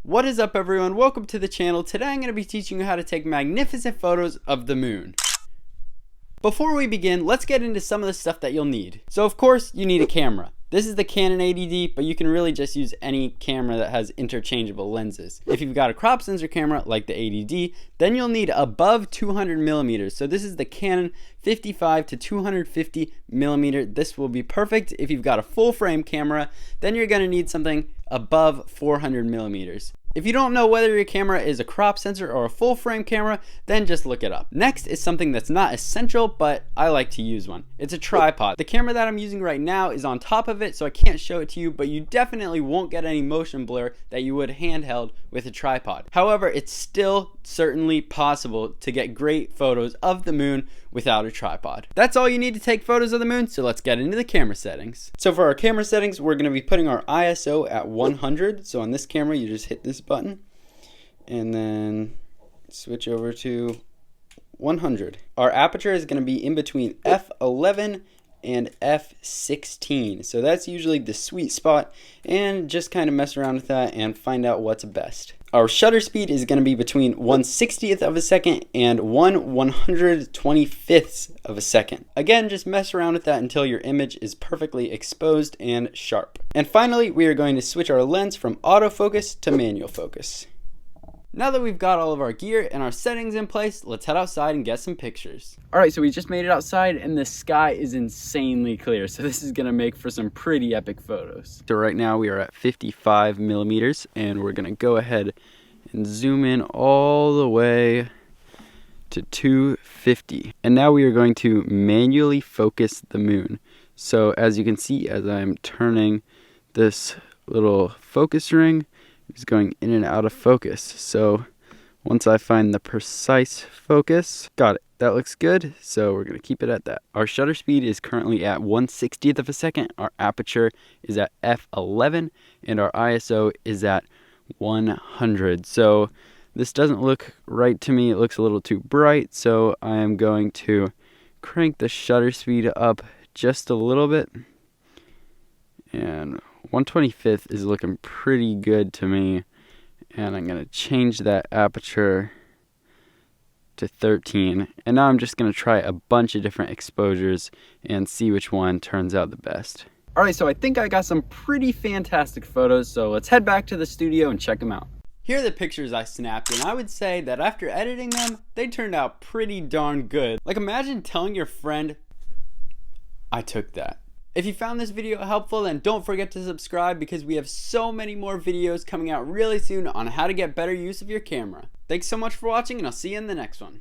What is up everyone, welcome to the channel. Today I'm going to be teaching you how to take magnificent photos of the moon. Before we begin, let's get into some of the stuff that you'll need. So of course, you need a camera. This is the Canon 80D, but you can really just use any camera that has interchangeable lenses. If you've got a crop sensor camera like the 80D, then you'll need above 200 millimeters. So this is the Canon 55 to 250 millimeter. This will be perfect if you've got a full frame camera. Then you're going to need something above 400 millimeters. If you don't know whether your camera is a crop sensor or a full frame camera, then just look it up. Next is something that's not essential, but I like to use one. It's a tripod. The camera that I'm using right now is on top of it, so I can't show it to you, but you definitely won't get any motion blur that you would handheld with a tripod. However, it's still certainly possible to get great photos of the moon without a tripod. That's all you need to take photos of the moon, so let's get into the camera settings. So for our camera settings, we're going to be putting our ISO at 100. So on this camera, you just hit this button and then switch over to 100. Our aperture is going to be in between f11 and f16. So that's usually the sweet spot, and just kind of mess around with that and find out what's best. Our shutter speed is going to be between 1/60th of a second and 1/125th of a second. Again, just mess around with that until your image is perfectly exposed and sharp. And finally, we are going to switch our lens from autofocus to manual focus. Now that we've got all of our gear and our settings in place, let's head outside and get some pictures. Alright, so we just made it outside and the sky is insanely clear, so this is going to make for some pretty epic photos. So right now we are at 55 millimeters and we're going to go ahead and zoom in all the way to 250. And now we are going to manually focus the moon. So as you can see, as I'm turning this little focus ring, is going in and out of focus. So once I find the precise focus, got it. That looks good, so we're going to keep it at that. Our shutter speed is currently at 1/60th of a second. Our aperture is at f11, and our ISO is at 100. So this doesn't look right to me. It looks a little too bright, so I am going to crank the shutter speed up just a little bit. And 1/25th is looking pretty good to me, and I'm going to change that aperture to 13, and now I'm just going to try a bunch of different exposures and see which one turns out the best. Alright, so I think I got some pretty fantastic photos, so let's head back to the studio and check them out. Here are the pictures I snapped, and I would say that after editing them, they turned out pretty darn good. Like, imagine telling your friend, I took that. If you found this video helpful, then don't forget to subscribe because we have so many more videos coming out really soon on how to get better use of your camera. Thanks so much for watching, and I'll see you in the next one.